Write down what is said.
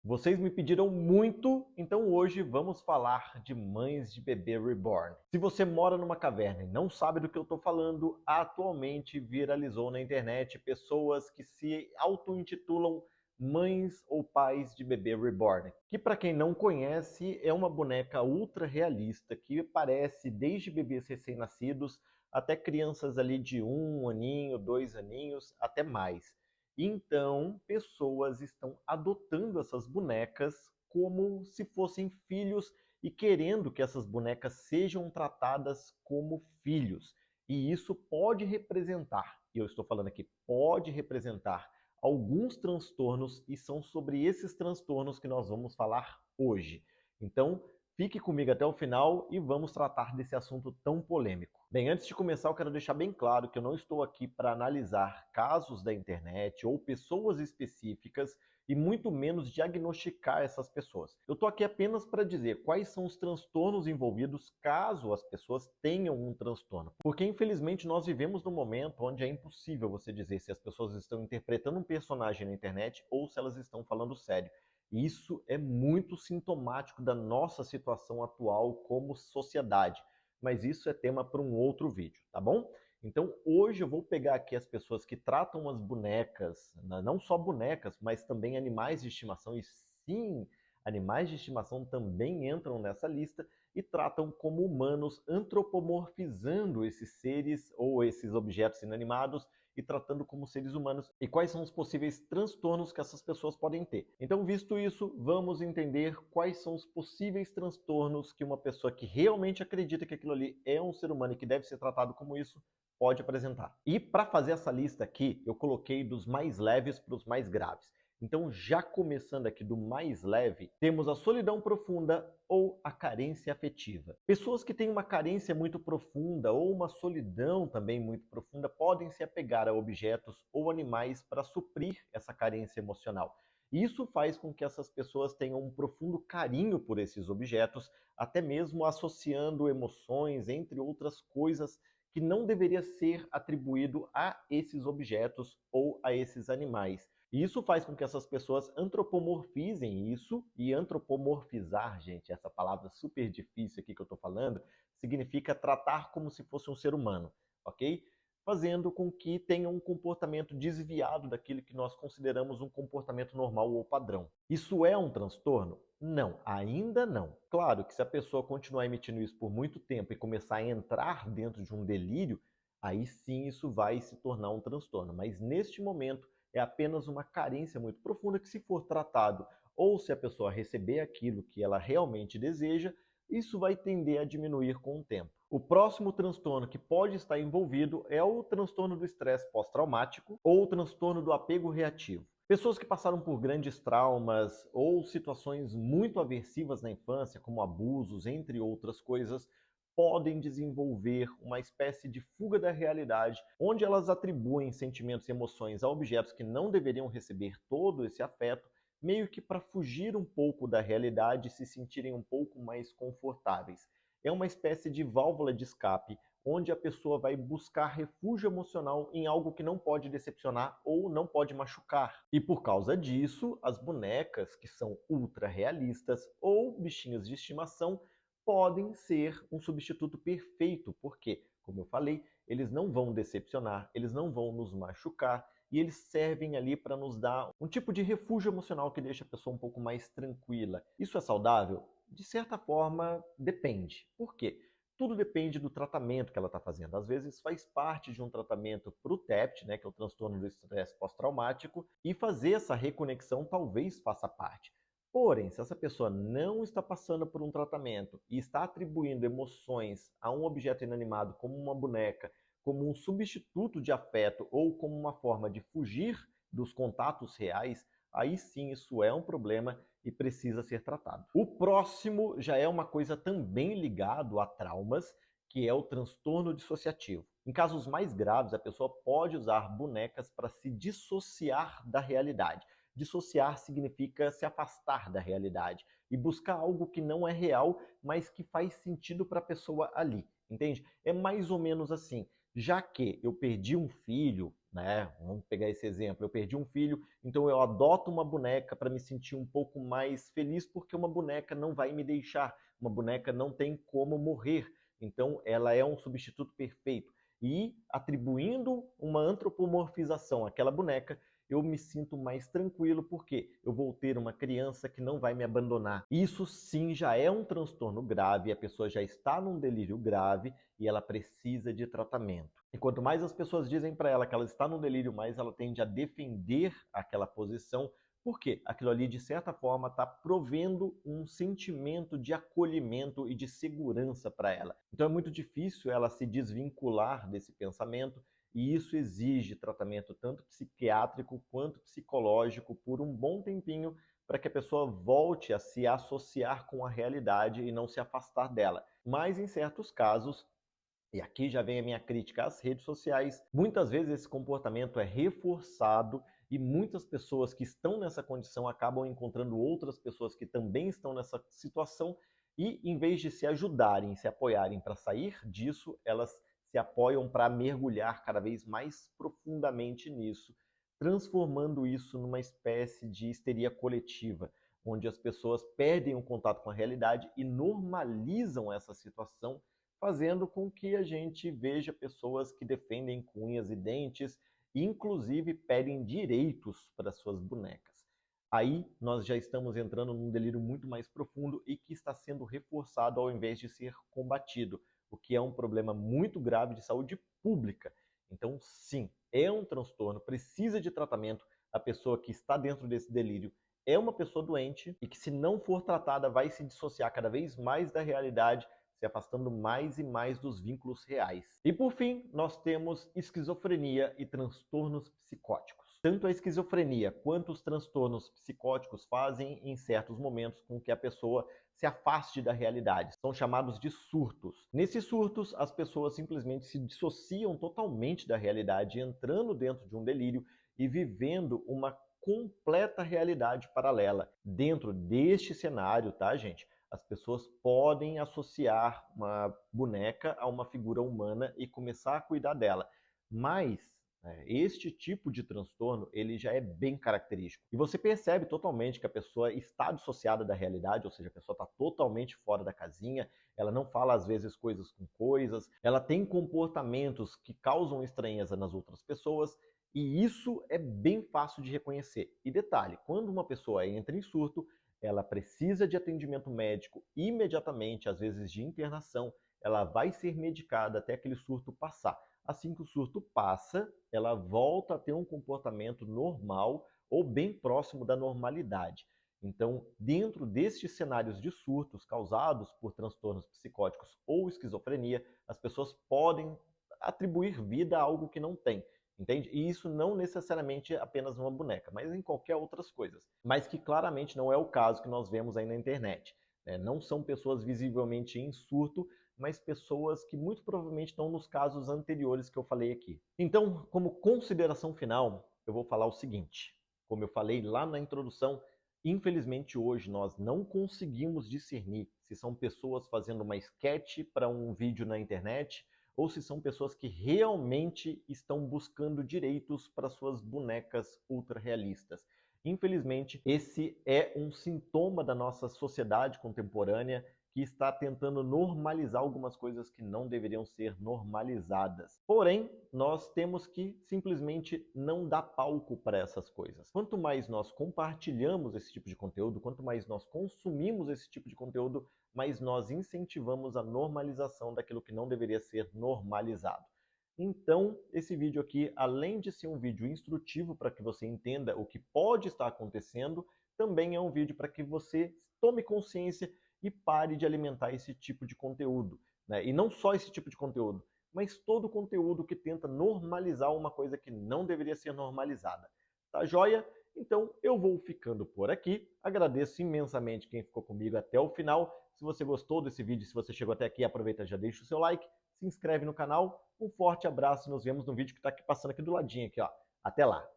Vocês me pediram muito, então hoje vamos falar de mães de bebê reborn. Se você mora numa caverna e não sabe do que eu estou falando, atualmente viralizou na internet pessoas que se auto-intitulam mães ou pais de bebê reborn, que para quem não conhece é uma boneca ultra realista que parece desde bebês recém-nascidos até crianças ali de 1 aninho, 2 aninhos, até mais. Então, pessoas estão adotando essas bonecas como se fossem filhos e querendo que essas bonecas sejam tratadas como filhos. E isso pode representar, e eu estou falando aqui, pode representar alguns transtornos, e são sobre esses transtornos que nós vamos falar hoje. Então, fique comigo até o final e vamos tratar desse assunto tão polêmico. Bem, antes de começar, eu quero deixar bem claro que eu não estou aqui para analisar casos da internet ou pessoas específicas e muito menos diagnosticar essas pessoas. Eu estou aqui apenas para dizer quais são os transtornos envolvidos caso as pessoas tenham um transtorno. Porque, infelizmente, nós vivemos num momento onde é impossível você dizer se as pessoas estão interpretando um personagem na internet ou se elas estão falando sério. E isso é muito sintomático da nossa situação atual como sociedade. Mas isso é tema para um outro vídeo, tá bom? Então hoje eu vou pegar aqui as pessoas que tratam as bonecas, não só bonecas, mas também animais de estimação, e sim, animais de estimação também entram nessa lista, e tratam como humanos, antropomorfizando esses seres ou esses objetos inanimados e tratando como seres humanos, e quais são os possíveis transtornos que essas pessoas podem ter. Então, visto isso, vamos entender quais são os possíveis transtornos que uma pessoa que realmente acredita que aquilo ali é um ser humano e que deve ser tratado como isso pode apresentar. E para fazer essa lista aqui, eu coloquei dos mais leves para os mais graves. Então, já começando aqui do mais leve, temos a solidão profunda ou a carência afetiva. Pessoas que têm uma carência muito profunda ou uma solidão também muito profunda podem se apegar a objetos ou animais para suprir essa carência emocional. E isso faz com que essas pessoas tenham um profundo carinho por esses objetos, até mesmo associando emoções, entre outras coisas, que não deveria ser atribuído a esses objetos ou a esses animais. E isso faz com que essas pessoas antropomorfizem isso, e antropomorfizar, gente, essa palavra super difícil aqui que eu estou falando, significa tratar como se fosse um ser humano, ok? Fazendo com que tenha um comportamento desviado daquilo que nós consideramos um comportamento normal ou padrão. Isso é um transtorno? Não, ainda não. Claro que se a pessoa continuar emitindo isso por muito tempo e começar a entrar dentro de um delírio, aí sim isso vai se tornar um transtorno. Mas neste momento é apenas uma carência muito profunda que, se for tratado ou se a pessoa receber aquilo que ela realmente deseja, isso vai tender a diminuir com o tempo. O próximo transtorno que pode estar envolvido é o transtorno do estresse pós-traumático ou o transtorno do apego reativo. Pessoas que passaram por grandes traumas ou situações muito aversivas na infância, como abusos, entre outras coisas, podem desenvolver uma espécie de fuga da realidade, onde elas atribuem sentimentos e emoções a objetos que não deveriam receber todo esse afeto, meio que para fugir um pouco da realidade e se sentirem um pouco mais confortáveis. É uma espécie de válvula de escape, onde a pessoa vai buscar refúgio emocional em algo que não pode decepcionar ou não pode machucar. E por causa disso, as bonecas, que são ultra realistas, ou bichinhos de estimação, podem ser um substituto perfeito, porque, como eu falei, eles não vão decepcionar, eles não vão nos machucar, e eles servem ali para nos dar um tipo de refúgio emocional que deixa a pessoa um pouco mais tranquila. Isso é saudável? De certa forma, depende. Por quê? Tudo depende do tratamento que ela está fazendo. Às vezes faz parte de um tratamento para o TEPT, né, que é o transtorno do estresse pós-traumático, e fazer essa reconexão talvez faça parte. Porém, se essa pessoa não está passando por um tratamento e está atribuindo emoções a um objeto inanimado, como uma boneca, como um substituto de afeto ou como uma forma de fugir dos contatos reais, aí sim isso é um problema e precisa ser tratado. O próximo já é uma coisa também ligado a traumas, que é o transtorno dissociativo. Em casos mais graves, a pessoa pode usar bonecas para se dissociar da realidade. Dissociar significa se afastar da realidade e buscar algo que não é real, mas que faz sentido para a pessoa ali, entende? É mais ou menos assim. Já que eu perdi um filho, né? Vamos pegar esse exemplo, eu perdi um filho, então eu adoto uma boneca para me sentir um pouco mais feliz, porque uma boneca não vai me deixar, uma boneca não tem como morrer, então ela é um substituto perfeito. E atribuindo uma antropomorfização àquela boneca, eu me sinto mais tranquilo porque eu vou ter uma criança que não vai me abandonar. Isso sim já é um transtorno grave, a pessoa já está num delírio grave e ela precisa de tratamento. E quanto mais as pessoas dizem para ela que ela está num delírio, mais ela tende a defender aquela posição, porque aquilo ali, de certa forma, está provendo um sentimento de acolhimento e de segurança para ela. Então é muito difícil ela se desvincular desse pensamento, e isso exige tratamento tanto psiquiátrico quanto psicológico por um bom tempinho, para que a pessoa volte a se associar com a realidade e não se afastar dela. Mas em certos casos, e aqui já vem a minha crítica às redes sociais, muitas vezes esse comportamento é reforçado e muitas pessoas que estão nessa condição acabam encontrando outras pessoas que também estão nessa situação e, em vez de se ajudarem, se apoiarem para sair disso, elas se apoiam para mergulhar cada vez mais profundamente nisso, transformando isso numa espécie de histeria coletiva, onde as pessoas perdem o contato com a realidade e normalizam essa situação, fazendo com que a gente veja pessoas que defendem com unhas e dentes, e inclusive pedem direitos para suas bonecas. Aí nós já estamos entrando num delírio muito mais profundo e que está sendo reforçado ao invés de ser combatido, o que é um problema muito grave de saúde pública. Então, sim, é um transtorno, precisa de tratamento. A pessoa que está dentro desse delírio é uma pessoa doente e que, se não for tratada, vai se dissociar cada vez mais da realidade, se afastando mais e mais dos vínculos reais. E por fim, nós temos esquizofrenia e transtornos psicóticos. Tanto a esquizofrenia quanto os transtornos psicóticos fazem, em certos momentos, com que a pessoa se afaste da realidade. São chamados de surtos. Nesses surtos, as pessoas simplesmente se dissociam totalmente da realidade, entrando dentro de um delírio e vivendo uma completa realidade paralela. Dentro deste cenário, tá, gente? As pessoas podem associar uma boneca a uma figura humana e começar a cuidar dela. Mas este tipo de transtorno, ele já é bem característico. E você percebe totalmente que a pessoa está dissociada da realidade, ou seja, a pessoa está totalmente fora da casinha, ela não fala às vezes coisas com coisas, ela tem comportamentos que causam estranheza nas outras pessoas, e isso é bem fácil de reconhecer. E detalhe, quando uma pessoa entra em surto, ela precisa de atendimento médico imediatamente, às vezes de internação, ela vai ser medicada até aquele surto passar. Assim que o surto passa, ela volta a ter um comportamento normal ou bem próximo da normalidade. Então, dentro destes cenários de surtos causados por transtornos psicóticos ou esquizofrenia, as pessoas podem atribuir vida a algo que não tem. Entende? E isso não necessariamente apenas numa boneca, mas em qualquer outras coisas. Mas que claramente não é o caso que nós vemos aí na internet. Não são pessoas visivelmente em surto, mas pessoas que muito provavelmente estão nos casos anteriores que eu falei aqui. Então, como consideração final, eu vou falar o seguinte. Como eu falei lá na introdução, infelizmente hoje nós não conseguimos discernir se são pessoas fazendo uma sketch para um vídeo na internet ou se são pessoas que realmente estão buscando direitos para suas bonecas ultra realistas. Infelizmente, esse é um sintoma da nossa sociedade contemporânea que está tentando normalizar algumas coisas que não deveriam ser normalizadas. Porém, nós temos que simplesmente não dar palco para essas coisas. Quanto mais nós compartilhamos esse tipo de conteúdo, quanto mais nós consumimos esse tipo de conteúdo, mais nós incentivamos a normalização daquilo que não deveria ser normalizado. Então, esse vídeo aqui, além de ser um vídeo instrutivo para que você entenda o que pode estar acontecendo, também é um vídeo para que você tome consciência e pare de alimentar esse tipo de conteúdo. E não só esse tipo de conteúdo, mas todo conteúdo que tenta normalizar uma coisa que não deveria ser normalizada. Tá joia? Então eu vou ficando por aqui. Agradeço imensamente quem ficou comigo até o final. Se você gostou desse vídeo, se você chegou até aqui, aproveita e já deixa o seu like, se inscreve no canal. Um forte abraço e nos vemos no vídeo que está aqui passando aqui do ladinho aqui, ó. Até lá!